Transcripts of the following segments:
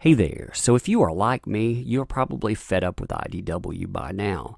Hey there. So if you are like me, you're probably fed up with IDW by now.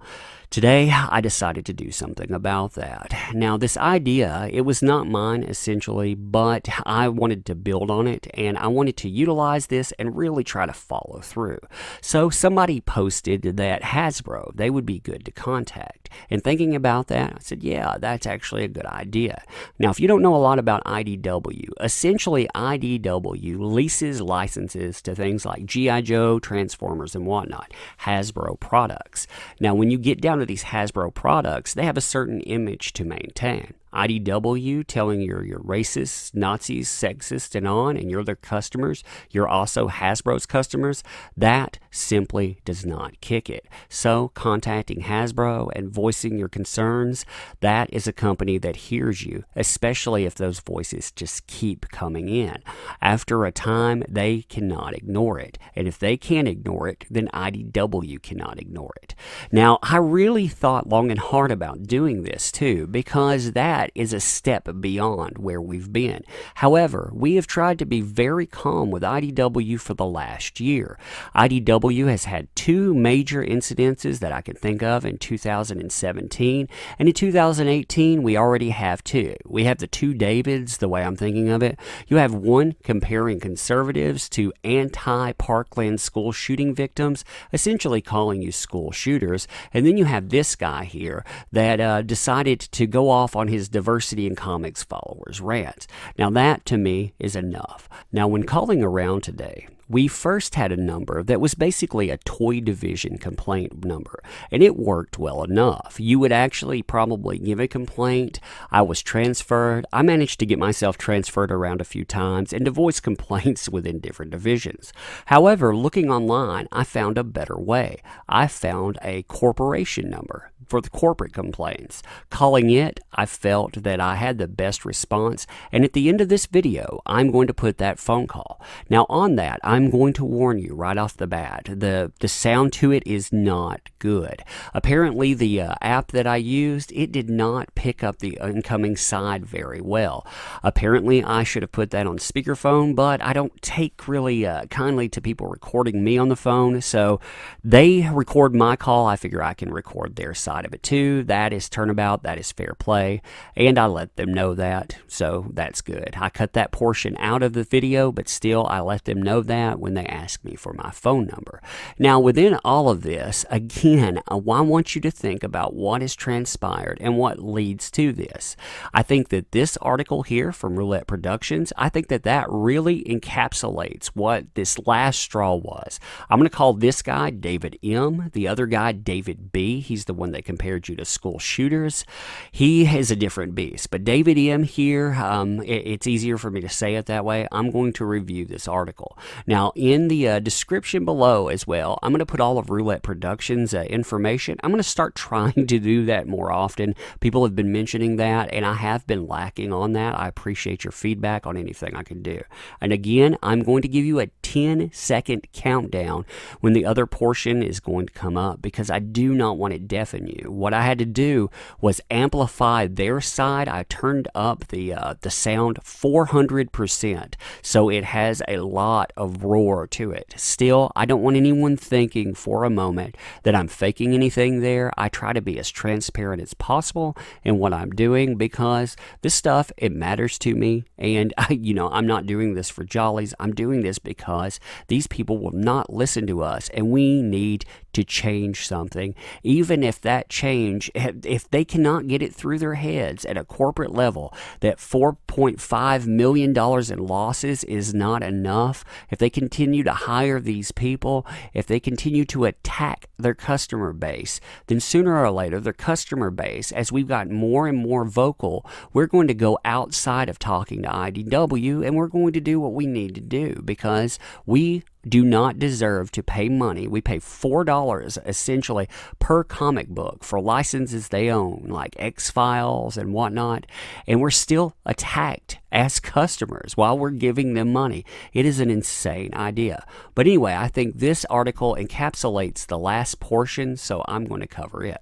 Today, I decided to do something about that. Now, this idea, it was not mine essentially, but I wanted to build on it and I wanted to utilize this and really try to follow through. So somebody posted that Hasbro, they would be good to contact. And thinking about that, I said, yeah, that's actually a good idea. Now, if you don't know a lot about IDW, essentially IDW leases licenses to things like G.I. Joe, Transformers, and whatnot, Hasbro products. Now, when you get down to these Hasbro products, they have a certain image to maintain. IDW telling you're racist, Nazis, sexist, and on, and you're their customers, you're also Hasbro's customers, that simply does not kick it. So contacting Hasbro and voicing your concerns, that is a company that hears you, especially if those voices just keep coming in. After a time, they cannot ignore it. And if they can't ignore it, then IDW cannot ignore it. Now, I really thought long and hard about doing this too, because that is a step beyond where we've been. However, we have tried to be very calm with IDW for the last year. IDW has had two major incidences that I can think of in 2017, and in 2018 we already have two. We have the two Davids, the way I'm thinking of it. You have one comparing conservatives to anti-Parkland school shooting victims, essentially calling you school shooters, and then you have this guy here that decided to go off on his diversity in comics followers rant. Now that to me is enough. Now when calling around today, we first had a number that was basically a toy division complaint number, and it worked well enough. You would actually probably give a complaint. I was transferred. I managed to get myself transferred around a few times and to voice complaints within different divisions. However, looking online, I found a better way. I found a corporation number for the corporate complaints. Calling it, I felt that I had the best response, and at the end of this video, I'm going to put that phone call. Now on that, I'm going to warn you right off the bat, the sound to it is not good. Apparently the app that I used, it did not pick up the incoming side very well. Apparently I should have put that on speakerphone, but I don't take really kindly to people recording me on the phone, so they record my call. I figure I can record their side of it too. That is turnabout, that is fair play, and I let them know that, so that's good. I cut that portion out of the video, but still I let them know that when they ask me for my phone number. Now within all of this, again, I want you to think about what has transpired and what leads to this. I think that this article here from Roulette Productions, I think that that really encapsulates what this last straw was. I'm going to call this guy David M, the other guy David B. He's the one that compared you to school shooters. He is a different beast, but David M here, it's easier for me to say it that way. I'm going to review this article. Now in the description below as well, I'm going to put all of Roulette Productions information. I'm going to start trying to do that more often. People have been mentioning that, and I have been lacking on that. I appreciate your feedback on anything I can do. And again, I'm going to give you a 10-second countdown when the other portion is going to come up, because I do not want to deafen you. What I had to do was amplify their side. I turned up the sound 400%, so it has a lot of roar to it. Still, I don't want anyone thinking for a moment that I'm faking anything there. I try to be as transparent as possible in what I'm doing, because this stuff, it matters to me, and I'm not doing this for jollies. I'm doing this because these people will not listen to us, and we need to change something. Even if that change, if they cannot get it through their heads at a corporate level that $4.5 million in losses is not enough, if they continue to hire these people, if they continue to attack their customer base, then sooner or later their customer base, as we've gotten more and more vocal, we're going to go outside of talking to IDW and we're going to do what we need to do, because we do not deserve to pay money. We pay $4 essentially per comic book for licenses they own, like X-Files and whatnot, and we're still attacked as customers while we're giving them money. It is an insane idea. But anyway, I think this article encapsulates the last portion, so I'm going to cover it.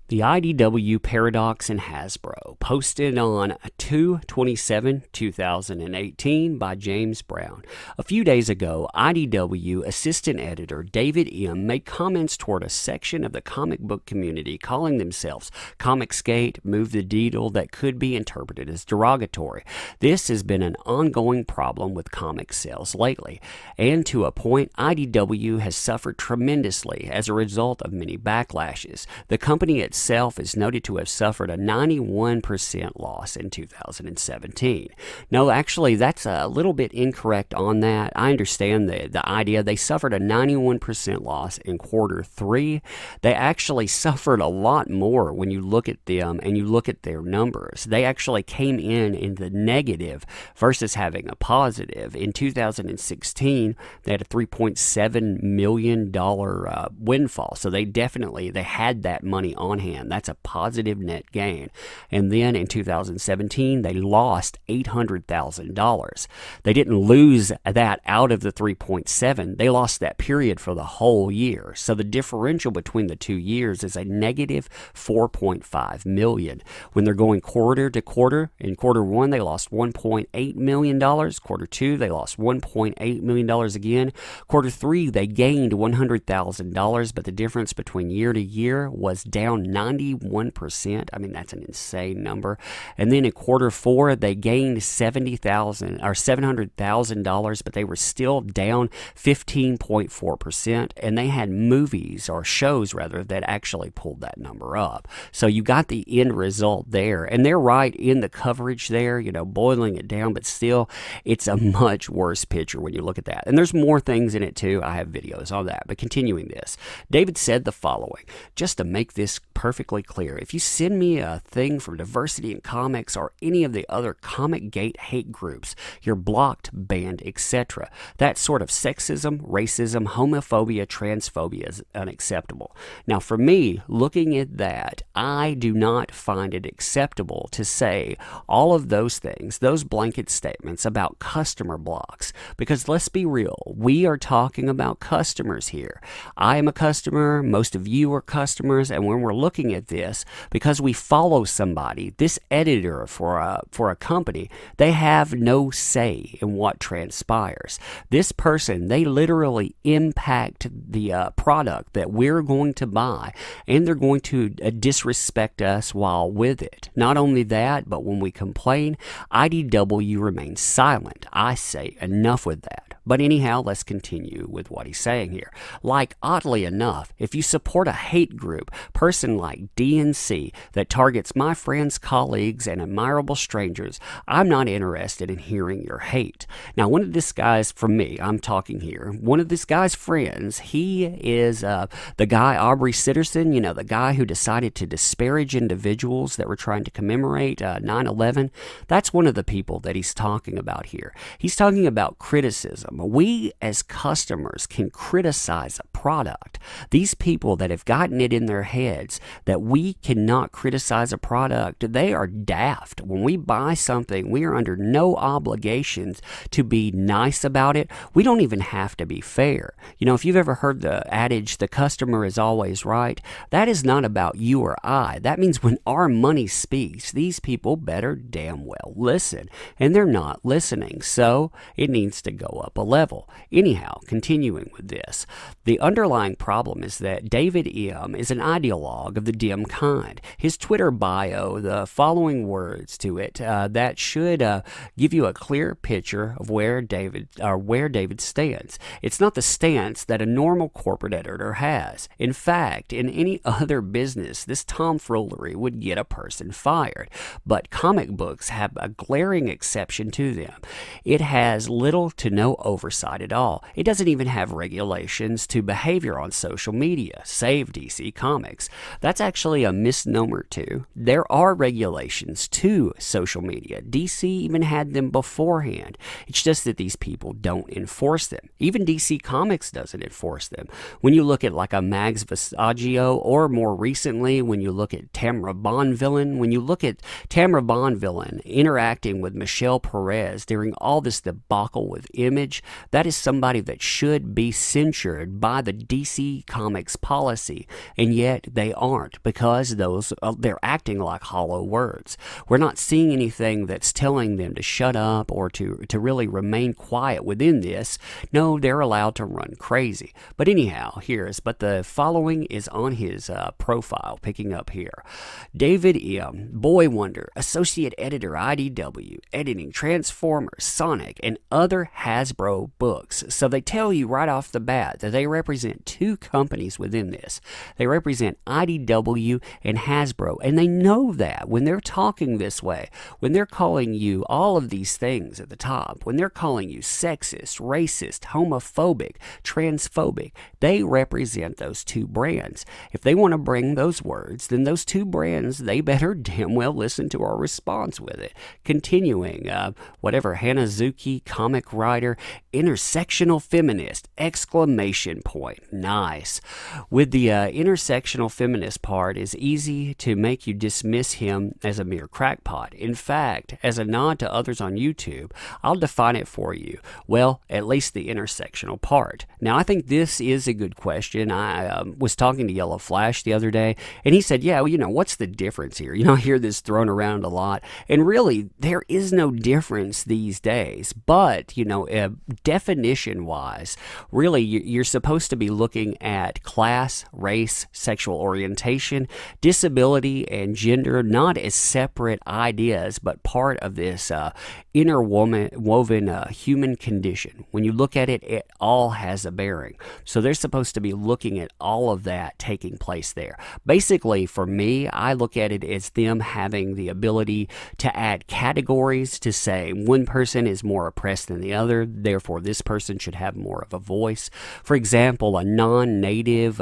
The IDW Paradox and Hasbro, posted on 2/27/2018 by James Brown. A few days ago, IDW assistant editor David M. made comments toward a section of the comic book community calling themselves Comicsgate, Move the Needle, that could be interpreted as derogatory. This has been an ongoing problem with comic sales lately, and to a point, IDW has suffered tremendously as a result of many backlashes. The company itself is noted to have suffered a 91% loss in 2017. No, actually, that's a little bit incorrect on that. I understand the idea. They suffered a 91% loss in quarter 3. They actually suffered a lot more when you look at them and you look at their numbers. They actually came in the negative versus having a positive. In 2016, they had a $3.7 million windfall. So they had that money on hand. That's a positive net gain. And then in 2017, they lost $800,000. They didn't lose that out of the 3.7. They lost that period for the whole year. So the differential between the 2 years is a negative $4.5 million. When they're going quarter to quarter, in quarter 1, they lost $1.8 million. Quarter 2, they lost $1.8 million again. Quarter 3, they gained $100,000, but the difference between year to year was down 91%. I mean, that's an insane number. And then in quarter 4, they gained $700,000, but they were still down 15.4%. And they had movies or shows rather that actually pulled that number up. So you got the end result there. And they're right in the coverage there, boiling it down, but still it's a much worse picture when you look at that. And there's more things in it too. I have videos on that. But continuing this, David said the following, just to make this perfectly clear. If you send me a thing from Diversity in Comics or any of the other Comicsgate hate groups, you're blocked, banned, etc. That sort of sexism, racism, homophobia, transphobia is unacceptable. Now, for me, looking at that, I do not find it acceptable to say all of those things, those blanket statements about customer blocks, because let's be real, we are talking about customers here. I am a customer, most of you are customers, and when we're looking at this, because we follow somebody, this editor for a company, they have no say in what transpires. This person, they literally impact the product that we're going to buy, and they're going to disrespect us while with it. Not only that, but when we complain, IDW remains silent. I say enough with that. But anyhow, let's continue with what he's saying here. Like, oddly enough, if you support a hate group, person like DNC that targets my friends, colleagues, and admirable strangers, I'm not interested in hearing your hate. Now, one of this guy's, from me, I'm talking here, one of this guy's friends, he is the guy, Aubrey Sitterson, the guy who decided to disparage individuals that were trying to commemorate 9/11. That's one of the people that he's talking about here. He's talking about criticism. We as customers can criticize a product. These people that have gotten it in their heads that we cannot criticize a product, they are daft. When we buy something, we are under no obligations to be nice about it. We don't even have to be fair. If you've ever heard the adage, the customer is always right, that is not about you or I. That means when our money speaks, these people better damn well listen. And they're not listening. So it needs to go up a level. Anyhow, continuing with this, the underlying problem is that David M. is an ideologue of the dim kind. His Twitter bio, the following words to it, that should give you a clear picture of where David stands. It's not the stance that a normal corporate editor has. In fact, in any other business, this tomfoolery would get a person fired. But comic books have a glaring exception to them. It has little to no oversight at all. It doesn't even have regulations to behavior on social media, save DC Comics. That's actually a misnomer too. There are regulations to social media. DC even had them beforehand. It's just that these people don't enforce them. Even DC Comics doesn't enforce them. When you look at like a Mags Visaggio, or more recently when you look at Tamara Bonvillain, interacting with Michelle Perez during all this debacle with Image, that is somebody that should be censured by the DC Comics policy, and yet they aren't, because they're acting like hollow words. We're not seeing anything that's telling them to shut up or to really remain quiet within this. No, they're allowed to run crazy. But anyhow, but the following is on his profile, picking up here. David M., Boy Wonder, Associate Editor, IDW, editing Transformers, Sonic, and other Hasbro books. So they tell you right off the bat that they represent two companies within this. They represent IDW and Hasbro, and they know that when they're talking this way, when they're calling you all of these things at the top, when they're calling you sexist, racist, homophobic, transphobic, they represent those two brands. If they want to bring those words, then those two brands, they better damn well listen to our response with it. Continuing, Hanazuki, comic writer, intersectional feminist, exclamation point. Nice. With the intersectional feminist part, is easy to make you dismiss him as a mere crackpot. In fact, as a nod to others on YouTube, I'll define it for you. Well, at least the intersectional part. Now, I think this is a good question. I was talking to Yellow Flash the other day, and he said, yeah, well, what's the difference here? I hear this thrown around a lot, and really, there is no difference these days. But, definition-wise, really, you're supposed to be looking at class, race, sexual orientation, disability, and gender, not as separate ideas, but part of this interwoven human condition. When you look at it, it all has a bearing. So they're supposed to be looking at all of that taking place there. Basically, for me, I look at it as them having the ability to add categories to say one person is more oppressed than the other, therefore this person should have more of a voice. For example, a non-native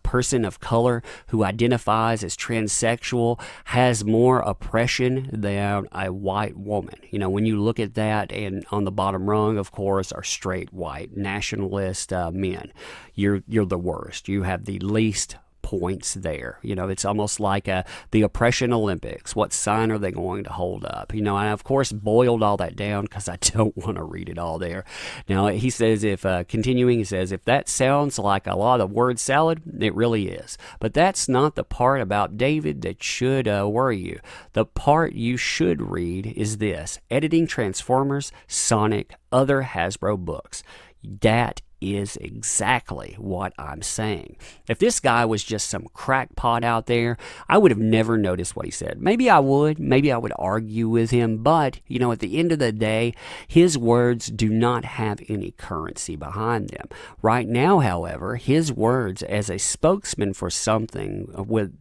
person of color who identifies as transsexual has more oppression than a white woman. When you look at that, and on the bottom rung, of course, are straight white nationalist men. You're the worst. You have the least points there. It's almost like the oppression Olympics. What sign are they going to hold up? I, of course, boiled all that down because I don't want to read it all there. Now, he says, if that sounds like a lot of word salad, it really is. But that's not the part about David that should worry you. The part you should read is this: editing Transformers, Sonic, other Hasbro books. That is exactly what I'm saying. If this guy was just some crackpot out there, I would have never noticed what he said. Maybe I would argue with him, but, at the end of the day, his words do not have any currency behind them. Right now, however, his words as a spokesman for something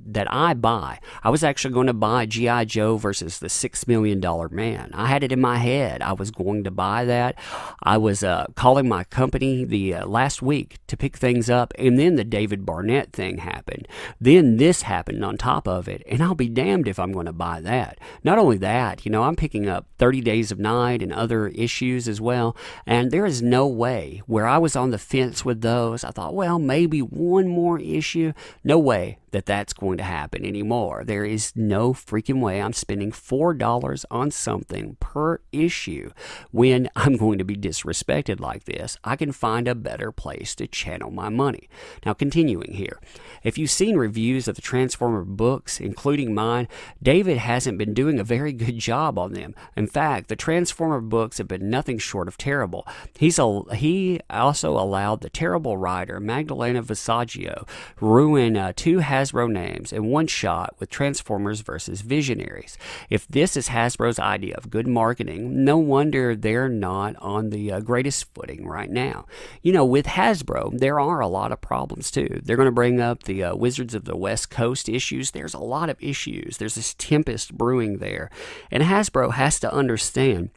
that I buy. I was actually going to buy G.I. Joe versus the $6 Million Man. I had it in my head. I was going to buy that. I was calling my company the last week to pick things up, and then the David Barnett thing happened. Then this happened on top of it, and I'll be damned if I'm going to buy that. Not only that, I'm picking up 30 Days of Night and other issues as well, and there is no way where I was on the fence with those. I thought, well, maybe one more issue. No way that's going to happen anymore. There is no freaking way I'm spending $4 on something per issue when I'm going to be disrespected like this. I can find a better place to channel my money. Now, continuing here, if you've seen reviews of the Transformer books, including mine, David hasn't been doing a very good job on them. In fact, the Transformer books have been nothing short of terrible. He also allowed the terrible writer Magdalena Visaggio ruin two Hasbro names in one shot with Transformers versus Visionaries. If this is Hasbro's idea of good marketing, no wonder they're not on the greatest footing right now. With Hasbro, there are a lot of problems too. They're going to bring up the Wizards of the West Coast issues. There's a lot of issues. There's this tempest brewing there. And Hasbro has to understand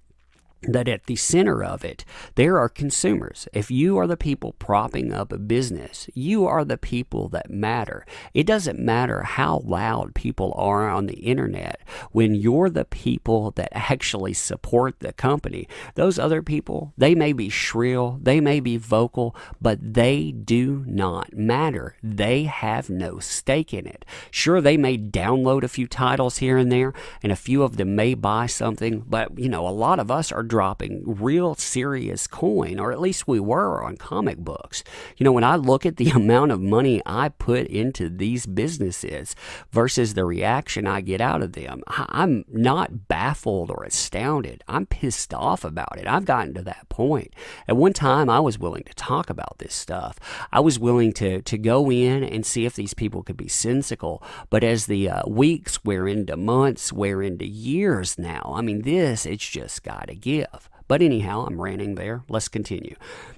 that at the center of it, there are consumers. If you are the people propping up a business, you are the people that matter. It doesn't matter how loud people are on the internet. When you're the people that actually support the company, those other people, they may be shrill, they may be vocal, but they do not matter. They have no stake in it. Sure, they may download a few titles here and there, and a few of them may buy something, but a lot of us are dropping real serious coin, or at least we were on comic books. When I look at the amount of money I put into these businesses versus the reaction I get out of them, I'm not baffled or astounded. I'm pissed off about it. I've gotten to that point. At one time, I was willing to talk about this stuff. I was willing to go in and see if these people could be sensical. But as the weeks wear into months, wear into years now, it's just got to give. But anyhow, I'm ranting there. Let's continue.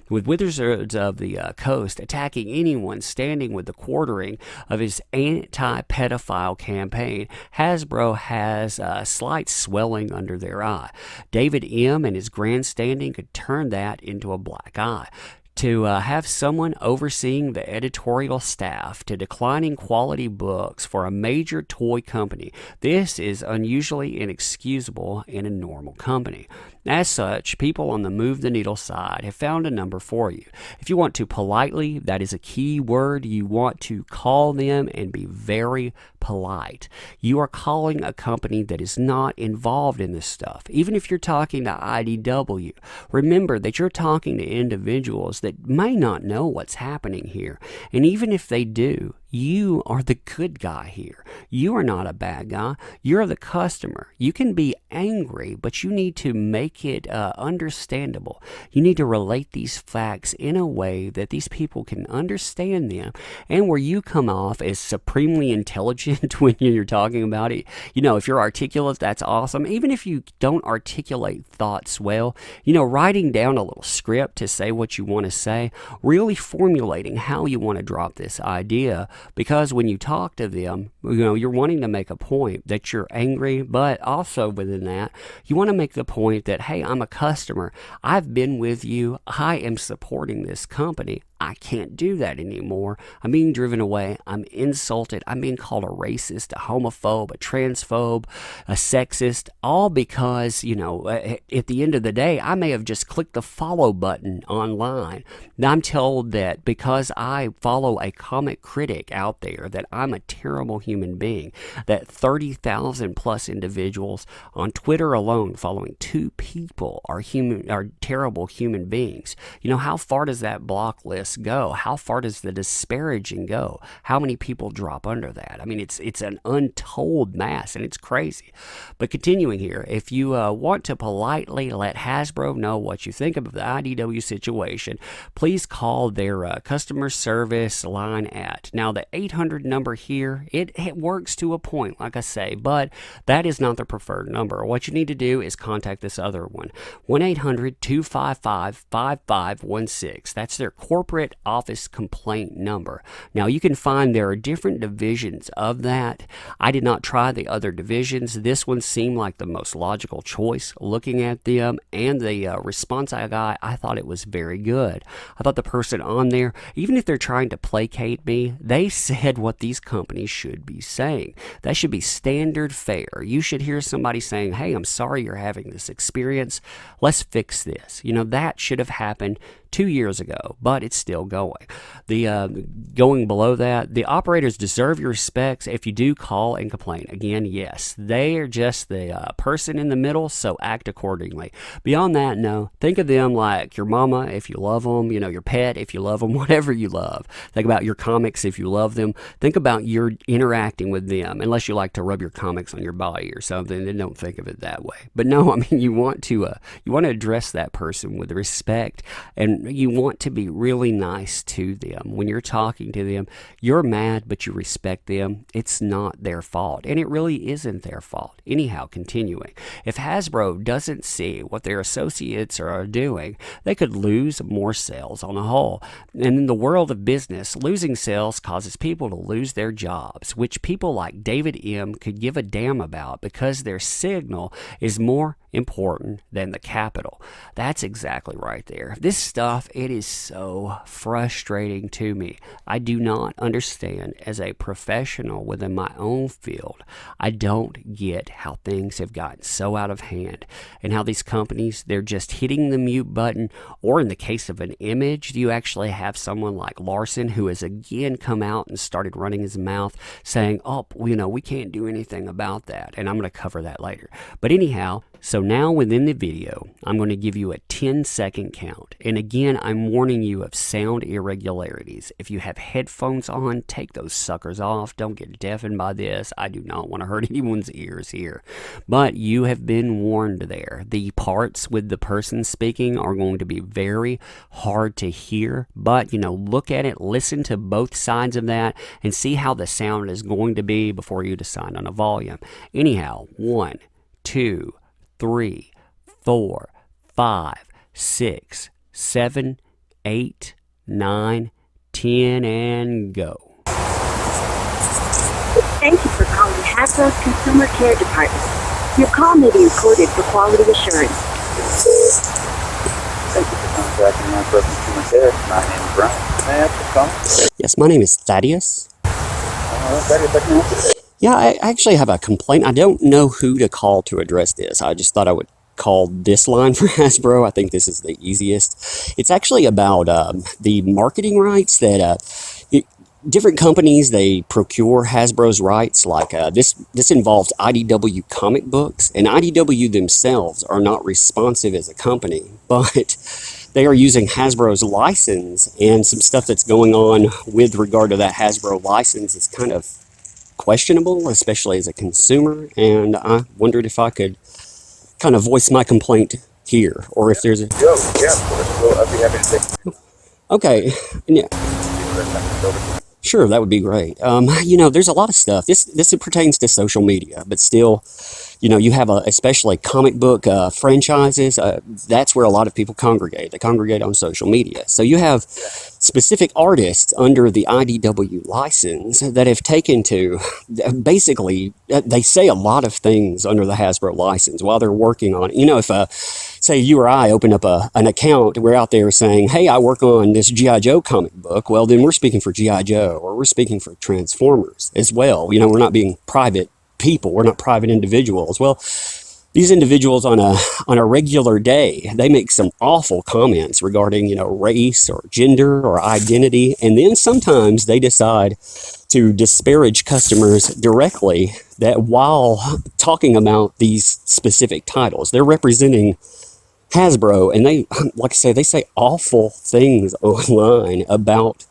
With Wizards of the Coast attacking anyone standing with the quartering of his anti-pedophile campaign, Hasbro has a slight swelling under their eye. David M. and his grandstanding could turn that into a black eye. To have someone overseeing the editorial staff to declining quality books for a major toy company, this is unusually inexcusable in a normal company. As such, people on the Move the Needle side have found a number for you. If you want to politely, that is a key word, you want to call them and be very polite. You are calling a company that is not involved in this stuff. Even if you're talking to IDW, remember that you're talking to individuals that may not know what's happening here. And even if they do, you are the good guy here. You are not a bad guy. You're the customer. You can be angry, but you need to make it understandable. You need to relate these facts in a way that these people can understand them, and where you come off as supremely intelligent when you're talking about it. If you're articulate, that's awesome. Even if you don't articulate thoughts well, writing down a little script to say what you want to say, really formulating how you want to drop this idea. Because when you talk to them, you're wanting to make a point that you're angry, but also within that, you want to make the point that, hey, I'm a customer. I've been with you. I am supporting this company. I can't do that anymore. I'm being driven away. I'm insulted. I'm being called a racist, a homophobe, a transphobe, a sexist, all because, at the end of the day, I may have just clicked the follow button online. Now I'm told that because I follow a comic critic out there that I'm a terrible human being, that 30,000 plus individuals on Twitter alone following 2 people are terrible human beings. How far does that block list go? How far does the disparaging go? How many people drop under that? It's an untold mass, and it's crazy. But continuing here, if you want to politely let Hasbro know what you think of the IDW situation, please call their customer service line at. Now, the 800 number here, it works to a point, like I say, but that is not the preferred number. What you need to do is contact this other one, 1-800-255-5516. That's their corporate office complaint number. Now, you can find there are different divisions of that. I did not try the other divisions. This one seemed like the most logical choice looking at them, and the response I got, I thought it was very good. I thought the person on there, even if they're trying to placate me, they said what these companies should be saying. That should be standard fare. You should hear somebody saying, hey, I'm sorry you're having this experience. Let's fix this. That should have happened 2 years ago, but it's still going. Going below that, the operators deserve your respects if you do call and complain. Again, yes, they are just the person in the middle, so act accordingly. Beyond that, no. Think of them like your mama if you love them, your pet if you love them, whatever you love. Think about your comics if you love them. Think about your interacting with them, unless you like to rub your comics on your body or something, then don't think of it that way. But no, you want to address that person with respect, and you want to be really nice to them. When you're talking to them, you're mad, but you respect them. It's not their fault, and it really isn't their fault. Anyhow, continuing. If Hasbro doesn't see what their associates are doing, they could lose more sales on the whole. And in the world of business, losing sales causes people to lose their jobs, which people like David M. could give a damn about because their signal is more important than the capital. That's exactly right there. This stuff, it is so frustrating to me. I do not understand as a professional within my own field. I don't get how things have gotten so out of hand and how these companies, they're just hitting the mute button, or in the case of an image, you actually have someone like Larson who has again come out and started running his mouth saying, oh, we can't do anything about that. And I'm going to cover that later. But anyhow, so now within the video, I'm going to give you a 10-second count. And again, I'm warning you of sound irregularities. If you have headphones on, take those suckers off. Don't get deafened by this. I do not want to hurt anyone's ears here. But you have been warned there. The parts with the person speaking are going to be very hard to hear. But, look at it, listen to both sides of that, and see how the sound is going to be before you decide on a volume. Anyhow, 1, 2, 3, 4, 5, 6, 7, 8, 9, 10, and go. Thank you for calling Hasbro's Consumer Care Department. Your call may be recorded for quality assurance. Thank you for contacting Hasbro Consumer Care. My name is Brian. May I ask who's calling? Yes, my name is Thaddeus. Thaddeus, I can help you. Yeah, I actually have a complaint. I don't know who to call to address this. I just thought I would call this line for Hasbro. I think this is the easiest. It's actually about the marketing rights that different companies, they procure Hasbro's rights. Like this involves IDW comic books, and IDW themselves are not responsive as a company, but they are using Hasbro's license, and some stuff that's going on with regard to that Hasbro license is kind of questionable, especially as a consumer, and I wondered if I could kind of voice my complaint here, or if there's a... Yeah, of course. Well, I'll be happy to take it. Okay, yeah. Sure, that would be great. There's a lot of stuff. This pertains to social media, but still, you have especially comic book franchises. That's where a lot of people congregate. They congregate on social media. So you have specific artists under the IDW license that have taken to, basically, they say a lot of things under the Hasbro license while they're working on it. If, say you or I open up an account, we're out there saying, hey, I work on this G.I. Joe comic book. Well, then we're speaking for G.I. Joe, or we're speaking for Transformers as well. We're not being private people. We're not private individuals. Well, these individuals on a regular day, they make some awful comments regarding, race or gender or identity. And then sometimes they decide to disparage customers directly that while talking about these specific titles, they're representing Hasbro, and they, like I say, they say awful things online about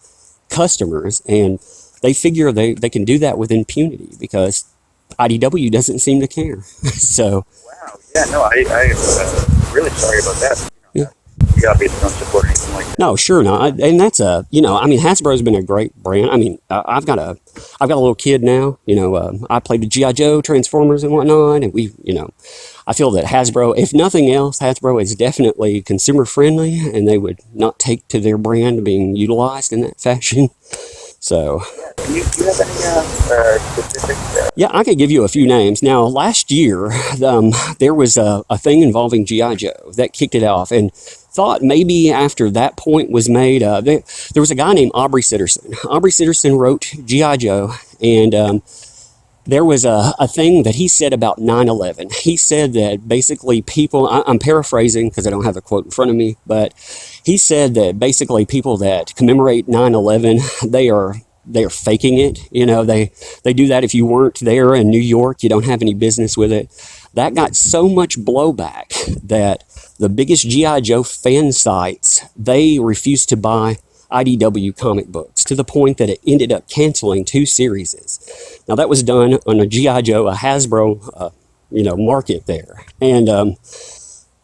customers, and they figure they can do that with impunity because IDW doesn't seem to care. So, wow, yeah, no, I'm really sorry about that. We obviously don't support anything like that. No, sure not. And that's Hasbro's been a great brand. I mean, I've got a little kid now. I played with G.I. Joe, Transformers, and whatnot, and I feel that Hasbro, if nothing else, Hasbro is definitely consumer friendly, and they would not take to their brand being utilized in that fashion. So, do you have any specific? Yeah, I could give you a few names. Now, last year, there was a thing involving G.I. Joe that kicked it off, and thought maybe after that point was made, there was a guy named Aubrey Sitterson. Aubrey Sitterson wrote G.I. Joe, and there was a thing that he said about 9/11. He said that basically people, I'm paraphrasing because I don't have the quote in front of me, but he said that basically people that commemorate 9/11, they are faking it. They do that if you weren't there in New York, you don't have any business with it. That got so much blowback that the biggest G.I. Joe fan sites, they refused to buy IDW comic books to the point that it ended up canceling 2 series. Now that was done on a G.I. Joe, a Hasbro, market there. And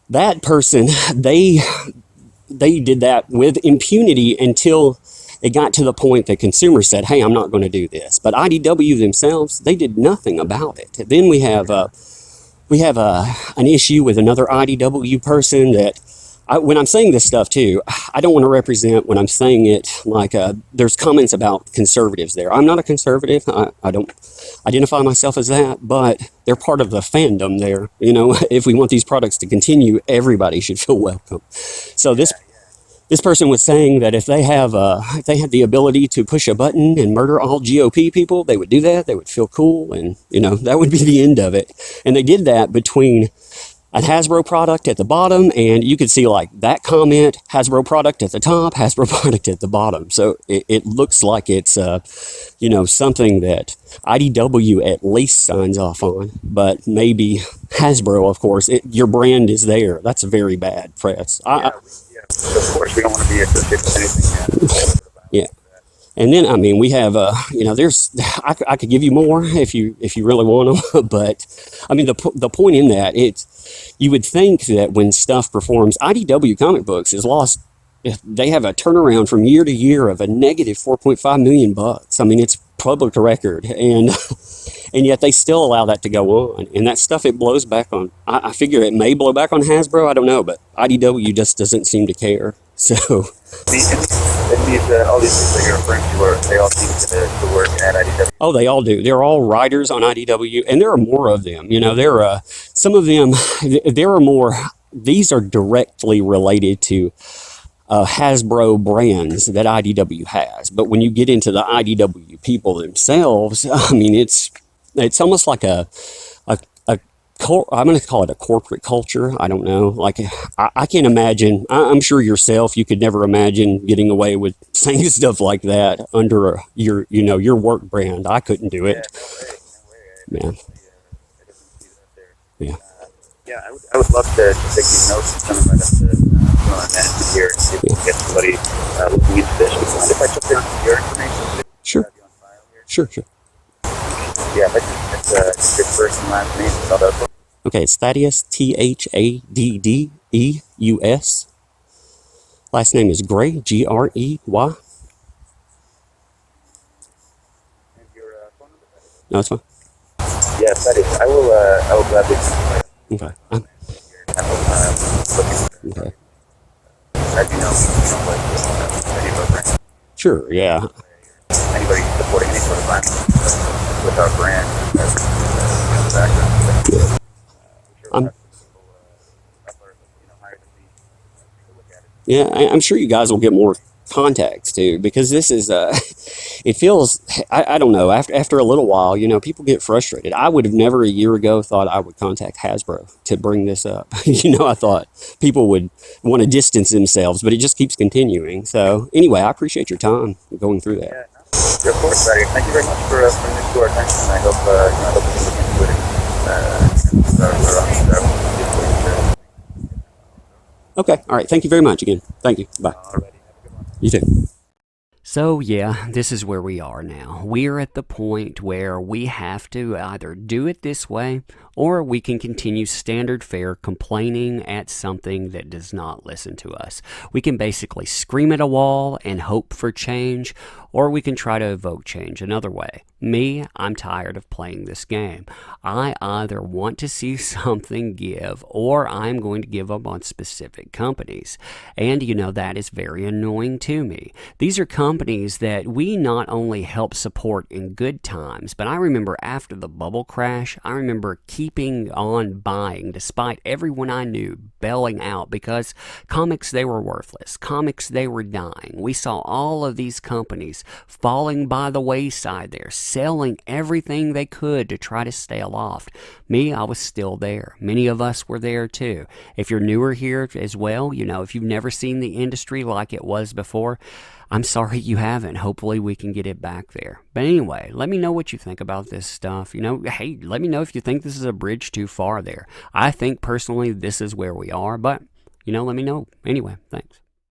that person, they did that with impunity until it got to the point that consumers said, hey, I'm not going to do this. But IDW themselves, they did nothing about it. Then we have an issue with another IDW person that, when I'm saying this stuff too, I don't want to represent when I'm saying it like there's comments about conservatives there. I'm not a conservative. I don't identify myself as that, but they're part of the fandom there. If we want these products to continue, everybody should feel welcome. So this person was saying that if they had the ability to push a button and murder all GOP people, they would do that. They would feel cool, and that would be the end of it. And they did that between a Hasbro product at the bottom, and you could see like that comment, Hasbro product at the top, Hasbro product at the bottom. So it looks like it's, you know, something that IDW at least signs off on, but maybe Hasbro, of course, your brand is there. That's very bad press. Yeah, of course, we don't want to be associated with anything. Yeah. And then, I mean, we have, you know, I could give you more if you really want them, but I mean, the point in that, you would think that when stuff performs, IDW comic books is lost. They have a turnaround from year to year of a negative $4.5 million. I mean, it's public record, and yet they still allow that to go on. And that stuff, it blows back on. I figure it may blow back on Hasbro. I don't know, but IDW just doesn't seem to care. So. All these people that you're referring to, they all seem to work at IDW. Oh, they all do. They're all writers on IDW, and there are more of them. You know, there are some of them. There are more. These are directly related to Hasbro brands that IDW has. But when you get into the IDW people themselves, I mean, it's almost like I'm going to call it a corporate culture. I don't know. Like, I can't imagine. I'm sure yourself, you could never imagine getting away with saying stuff like that under your work brand. I couldn't do it. No way. Yeah. Yeah, I would love to take these notes and send them right up to management here and see if we can get somebody looking into this. Would you mind if I took down your information? Sure. Sure. Yeah, that's your first and last name. Spelled out. Okay, it's Thaddeus, Thaddeus. Last name is Gray, Grey. And your phone number? No, it's fine. Yeah, Thaddeus, I will gladly. Okay. Okay. As you know, like any of our brands. Sure, yeah. Anybody supporting any sort of violence with our brand, background. Yeah, I'm sure you guys will get more contacts too, because this is it feels, I don't know, after a little while, you know, people get frustrated. I would have never a year ago thought I would contact Hasbro to bring this up. You know, I thought people would want to distance themselves, but it just keeps continuing. So anyway, I appreciate your time going through that. Yeah, no, of course, Betty. Thank you very much for bringing this to our attention. I hope we can look into it. Okay, all right. Thank you very much again. Thank you. Bye. Alrighty, have a good one. You too. So yeah, this is where we are now. We're at the point where we have to either do it this way, or we can continue standard fare complaining at something that does not listen to us. We can basically scream at a wall and hope for change, or we can try to evoke change another way. Me, I'm tired of playing this game. I either want to see something give, or I'm going to give up on specific companies. And you know, that is very annoying to me. These are companies that we not only help support in good times, but I remember after the bubble crash, I remember keeping on buying despite everyone I knew bailing out because comics, they were worthless. Comics, they were dying. We saw all of these companies falling by the wayside there, selling everything they could to try to stay aloft. Me, I was still there. Many of us were there too. If you're newer here as well, you know, if you've never seen the industry like it was before, I'm sorry you haven't. Hopefully we can get it back there. But anyway, let me know what you think about this stuff. You know, hey, let me know if you think this is a bridge too far there. I think personally this is where we are, but, you know, let me know. Anyway, thanks.